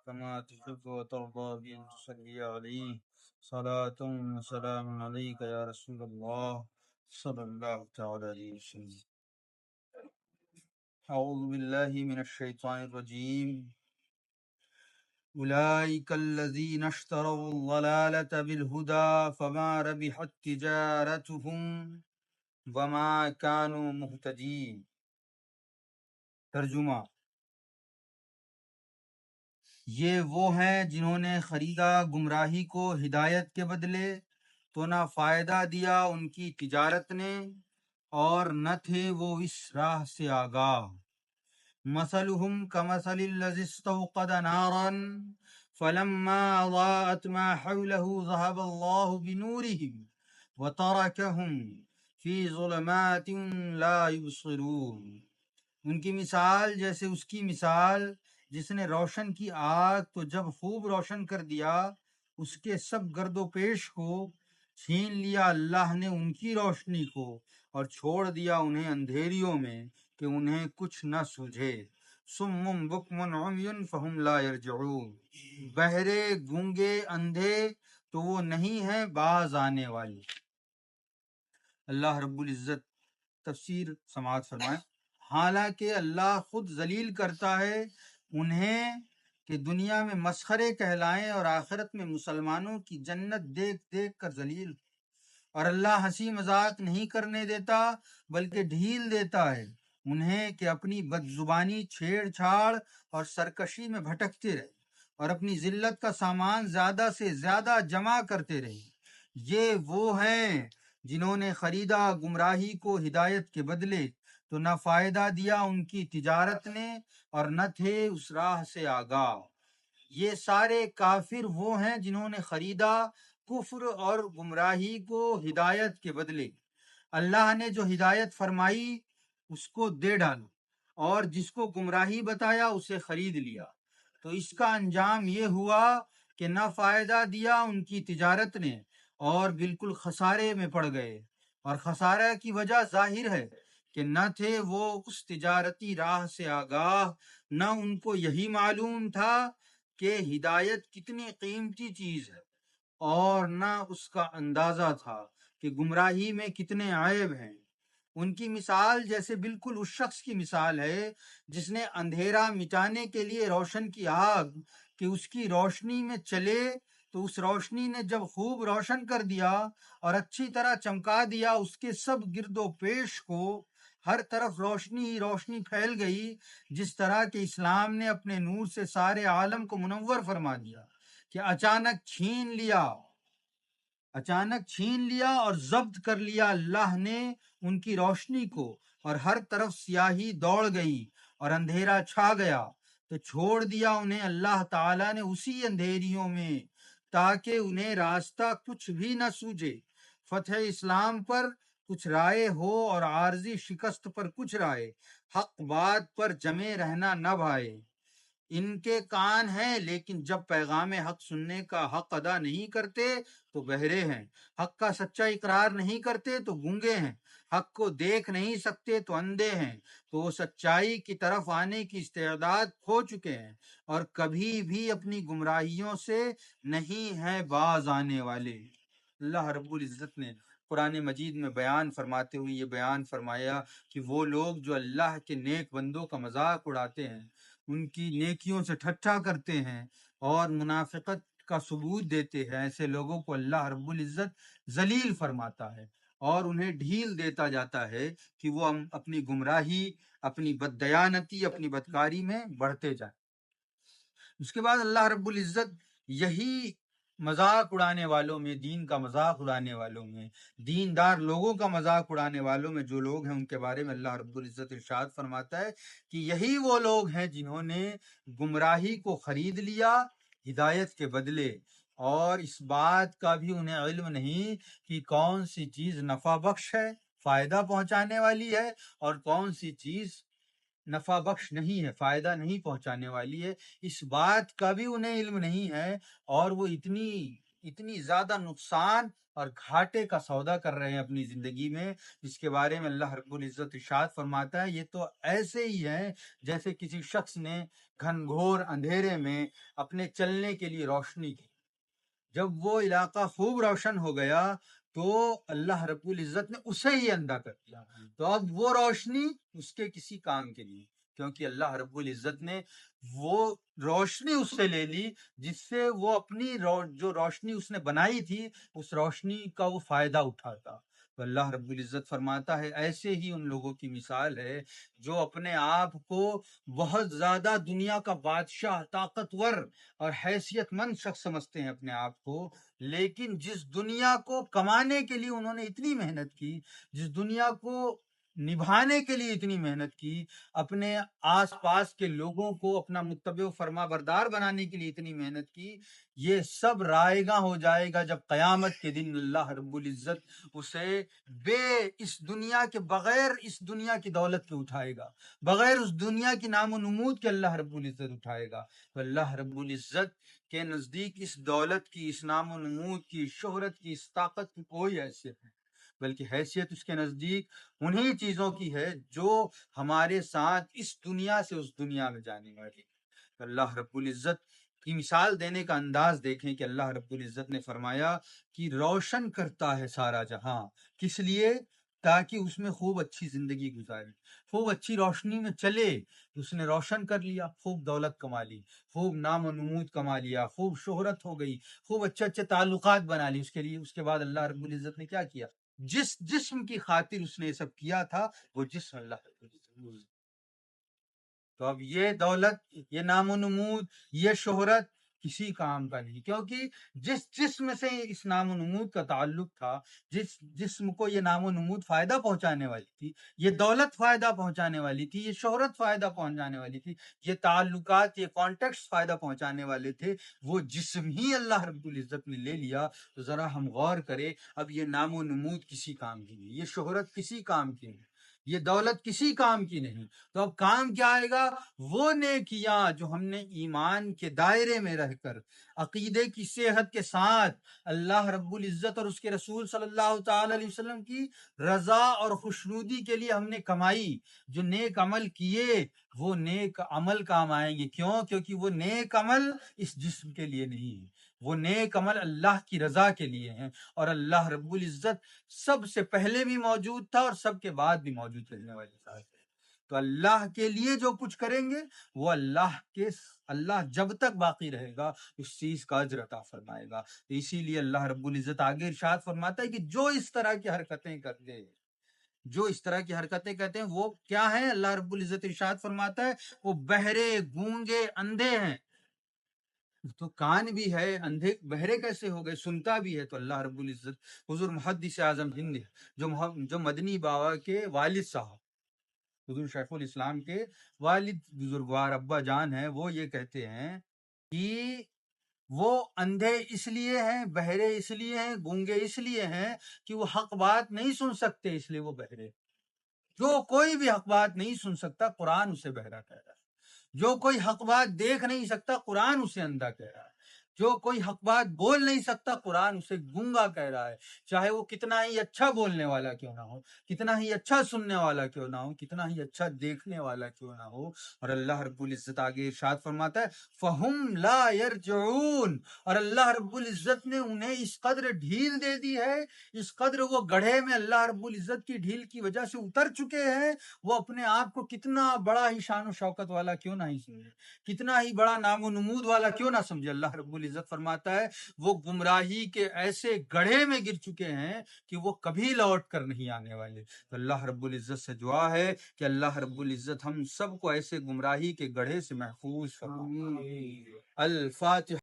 كما تحب وترضى بأن تصلي عليه صلاة وسلام عليك يا رسول الله صلى الله تعالى عليه وسلم. أعوذ بالله من الشيطان الرجيم. أولئك الذين اشتروا الضلالة بالهدى فما ربحت تجارتهم وما كانوا مهتدين. ترجمہ: یہ وہ ہیں جنہوں نے خریدا گمراہی کو ہدایت کے بدلے، تو نہ فائدہ دیا ان کی تجارت نے اور نہ تھے وہ اس راہ سے آگاہ۔ مثلهم كمثل الذي استوقد نارا فلما أضاءت ما حوله ذهب الله بنورهم وتركهم في ظلمات لا يبصرون۔ ان کی مثال جیسے اس کی مثال جس نے روشن کی آگ، تو جب خوب روشن کر دیا اس کے سب گرد و پیش کو، چھین لیا اللہ نے ان کی روشنی کو اور چھوڑ دیا انہیں اندھیریوں میں کہ انہیں کچھ نہ سوجھے۔ صم بکم عمی فہم لا یرجعون، بہرے، گونگے، اندھے، تو وہ نہیں ہیں باز آنے والے۔ اللہ رب العزت تفسیر سماعت فرمائے۔ حالانکہ اللہ خود ذلیل کرتا ہے انہیں کہ دنیا میں مسخرے کہلائیں اور آخرت میں مسلمانوں کی جنت دیکھ دیکھ کر ذلیل، اور اللہ ہنسی مذاق نہیں کرنے دیتا بلکہ ڈھیل دیتا ہے انہیں کہ اپنی بد زبانی، چھیڑ چھاڑ اور سرکشی میں بھٹکتے رہے اور اپنی ذلت کا سامان زیادہ سے زیادہ جمع کرتے رہے۔ یہ وہ ہیں جنہوں نے خریدا گمراہی کو ہدایت کے بدلے، تو نہ فائدہ دیا ان کی تجارت نے اور نہ تھے اس راہ سے آگاہ۔ یہ سارے کافر وہ ہیں جنہوں نے خریدا کفر اور گمراہی کو ہدایت کے بدلے۔ اللہ نے جو ہدایت فرمائی اس کو دے ڈالا اور جس کو گمراہی بتایا اسے خرید لیا، تو اس کا انجام یہ ہوا کہ نہ فائدہ دیا ان کی تجارت نے اور بالکل خسارے میں پڑ گئے۔ اور خسارہ کی وجہ ظاہر ہے کہ نہ تھے وہ اس تجارتی راہ سے آگاہ، نہ ان کو یہی معلوم تھا کہ ہدایت کتنی قیمتی چیز ہے، اور نہ اس کا اندازہ تھا کہ گمراہی میں کتنے عیب ہیں۔ ان کی مثال جیسے بالکل اس شخص کی مثال ہے جس نے اندھیرا مٹانے کے لیے روشن کی آگ کہ اس کی روشنی میں چلے، تو اس روشنی نے جب خوب روشن کر دیا اور اچھی طرح چمکا دیا اس کے سب گرد و پیش کو، ہر طرف روشنی ہی روشنی پھیل گئی، جس طرح کہ اسلام نے اپنے نور سے سارے عالم کو منور فرما دیا کہ اچانک چھین لیا اور ضبط کر لیا اللہ نے ان کی روشنی کو، اور ہر طرف سیاہی دوڑ گئی اور اندھیرا چھا گیا، تو چھوڑ دیا انہیں اللہ تعالیٰ نے اسی اندھیریوں میں تاکہ انہیں راستہ کچھ بھی نہ سوجے۔ فتح اسلام پر کچھ رائے ہو اور عارضی شکست پر کچھ رائے، حق بات پر جمے رہنا نہ بھائے۔ ان کے کان ہیں لیکن جب پیغام حق سننے کا حق ادا نہیں کرتے تو بہرے ہیں، حق کا سچا اقرار نہیں کرتے تو گونگے ہیں، حق کو دیکھ نہیں سکتے تو اندھے ہیں، تو وہ سچائی کی طرف آنے کی استعداد کھو چکے ہیں اور کبھی بھی اپنی گمراہیوں سے نہیں ہیں باز آنے والے۔ اللہ رب العزت نے قرآن مجید میں بیان فرماتے ہوئے یہ بیان فرمایا کہ وہ لوگ جو اللہ کے نیک بندوں کا مذاق اڑاتے ہیں، ان کی نیکیوں سے ٹھٹھا کرتے ہیں اور منافقت کا ثبوت دیتے ہیں، ایسے لوگوں کو اللہ رب العزت ذلیل فرماتا ہے اور انہیں ڈھیل دیتا جاتا ہے کہ وہ اپنی گمراہی، اپنی بددیانتی، اپنی بدکاری میں بڑھتے جائیں۔ اس کے بعد اللہ رب العزت یہی مذاق اڑانے والوں میں، دین کا مذاق اڑانے والوں میں، دیندار لوگوں کا مذاق اڑانے والوں میں جو لوگ ہیں ان کے بارے میں اللہ رب العزت ارشاد فرماتا ہے کہ یہی وہ لوگ ہیں جنہوں نے گمراہی کو خرید لیا ہدایت کے بدلے، اور اس بات کا بھی انہیں علم نہیں کہ کون سی چیز نفع بخش ہے، فائدہ پہنچانے والی ہے، اور کون سی چیز نفع بخش نہیں ہے، فائدہ نہیں پہنچانے والی ہے۔ اس بات کا بھی انہیں علم نہیں ہے، اور وہ اتنی اتنی زیادہ نقصان اور گھاٹے کا سودا کر رہے ہیں اپنی زندگی میں، جس کے بارے میں اللہ رب العزت ارشاد فرماتا ہے یہ تو ایسے ہی ہے جیسے کسی شخص نے گھن گھور اندھیرے میں اپنے چلنے کے لیے روشنی کی، جب وہ علاقہ خوب روشن ہو گیا تو اللہ رب العزت نے اسے ہی اندھا کر دیا، تو اب وہ روشنی اس کے کسی کام کے لیے، کیونکہ اللہ رب العزت نے وہ روشنی اس سے لے لی جس سے وہ اپنی جو روشنی اس نے بنائی تھی اس روشنی کا وہ فائدہ اٹھاتا۔ تو اللہ رب العزت فرماتا ہے ایسے ہی ان لوگوں کی مثال ہے جو اپنے آپ کو بہت زیادہ دنیا کا بادشاہ، طاقتور اور حیثیت مند شخص سمجھتے ہیں اپنے آپ کو، لیکن جس دنیا کو کمانے کے لیے انہوں نے اتنی محنت کی، جس دنیا کو نبھانے کے لیے اتنی محنت کی، اپنے آس پاس کے لوگوں کو اپنا متبع و فرما بردار بنانے کے لیے اتنی محنت کی، یہ سب رائے گاں ہو جائے گا جب قیامت کے دن اللہ رب العزت اسے اس دنیا کے بغیر اس دنیا کی دولت کے اٹھائے گا، بغیر اس دنیا کی نام و نمود کے اللہ رب العزت اٹھائے گا۔ تو اللہ رب العزت کے نزدیک اس دولت کی، اس نام و نمود کی، اس شہرت کی، اس طاقت کی کوئی حیثیت نہیں، بلکہ حیثیت اس کے نزدیک انہی چیزوں کی ہے جو ہمارے ساتھ اس دنیا سے اس دنیا میں جانے والی۔ تو اللہ رب العزت کی مثال دینے کا انداز دیکھیں کہ اللہ رب العزت نے فرمایا کہ روشن کرتا ہے سارا جہاں، کس لیے؟ تاکہ اس میں خوب اچھی زندگی گزارے، خوب اچھی روشنی میں چلے۔ اس نے روشن کر لیا، خوب دولت کما لی، خوب نام و نمود کما لیا، خوب شہرت ہو گئی، خوب اچھے اچھے تعلقات بنا لی، اس کے بعد اللہ رب العزت نے کیا کیا؟ جس جسم کی خاطر اس نے یہ سب کیا تھا وہ جسم اللہ رب العزت۔ تو اب یہ دولت، یہ نام و نمود، یہ شہرت کسی کام کا نہیں، کیونکہ جس جسم سے اس نام و نمود کا تعلق تھا، جس جسم کو یہ نام و نمود فائدہ پہنچانے والی تھی، یہ دولت فائدہ پہنچانے والی تھی، یہ شہرت فائدہ پہنچانے والی تھی، یہ تعلقات، یہ کانٹیکٹس فائدہ پہنچانے والے تھے، وہ جسم ہی اللہ رب العزت نے لے لیا۔ تو ذرا ہم غور کریں، اب یہ نام و نمود کسی کام کی نہیں، یہ شہرت کسی کام کی نہیں، یہ دولت کسی کام کی نہیں، تو اب کام کیا آئے گا؟ وہ نیکیاں جو ہم نے ایمان کے دائرے میں رہ کر عقیدے کی صحت کے ساتھ اللہ رب العزت اور اس کے رسول صلی اللہ تعالی علیہ وسلم کی رضا اور خوشنودی کے لیے ہم نے کمائی، جو نیک عمل کیے وہ نیک عمل کام آئیں گے۔ کیوں؟ کیونکہ وہ نیک عمل اس جسم کے لیے نہیں ہے، وہ نیک عمل اللہ کی رضا کے لیے ہیں، اور اللہ رب العزت سب سے پہلے بھی موجود تھا اور سب کے بعد بھی موجود رہنے والی ذات ہے۔ تو اللہ کے لیے جو کچھ کریں گے وہ اللہ جب تک باقی رہے گا اس چیز کا اجر عطا فرمائے گا۔ تو اسی لیے اللہ رب العزت آگے ارشاد فرماتا ہے کہ جو اس طرح کی حرکتیں کرتے، جو اس طرح کی حرکتیں کرتے ہیں وہ کیا ہیں؟ اللہ رب العزت ارشاد فرماتا ہے وہ بہرے، گونگے، اندھے ہیں۔ تو کان بھی ہے، اندھے بہرے کیسے ہو گئے؟ سنتا بھی ہے۔ تو اللہ رب العزت حضور محدث اعظم ہند جو مدنی بابا کے والد صاحب، حضور شیخ الاسلام کے والد بزرگوار ابا جان ہیں، وہ یہ کہتے ہیں کہ وہ اندھے اس لیے ہیں، بہرے اس لیے ہیں، گونگے اس لیے ہیں کہ وہ حق بات نہیں سن سکتے، اس لیے وہ بہرے۔ جو کوئی بھی حق بات نہیں سن سکتا قرآن اسے بہرا کہہ رہا ہے، جو کوئی حق بات دیکھ نہیں سکتا قرآن اسے اندھا کہہ رہا ہے، جو کوئی حق بات بول نہیں سکتا قرآن اسے گونگا کہہ رہا ہے، چاہے وہ کتنا ہی اچھا بولنے والا کیوں نہ ہو، کتنا ہی اچھا سننے والا کیوں نہ ہو، کتنا ہی اچھا دیکھنے والا کیوں نہ ہو۔ اور اللہ رب العزت آگے ارشاد فرماتا ہے فَهُمْ لَا يَرْجِعُونَ، اور اللہ رب العزت نے انہیں اس قدر ڈھیل دے دی ہے، اس قدر وہ گڑھے میں اللہ رب العزت کی ڈھیل کی وجہ سے اتر چکے ہیں، وہ اپنے آپ کو کتنا بڑا ہی شان و شوکت والا کیوں نہ ہی سمجھے، کتنا ہی بڑا نام و نمود والا کیوں نہ سمجھے، اللہ رب العزت فرماتا ہے وہ گمراہی کے ایسے گڑھے میں گر چکے ہیں کہ وہ کبھی لوٹ کر نہیں آنے والے۔ تو اللہ رب العزت سے دعا ہے کہ اللہ رب العزت ہم سب کو ایسے گمراہی کے گڑھے سے محفوظ فرمائے۔ الفاتحہ۔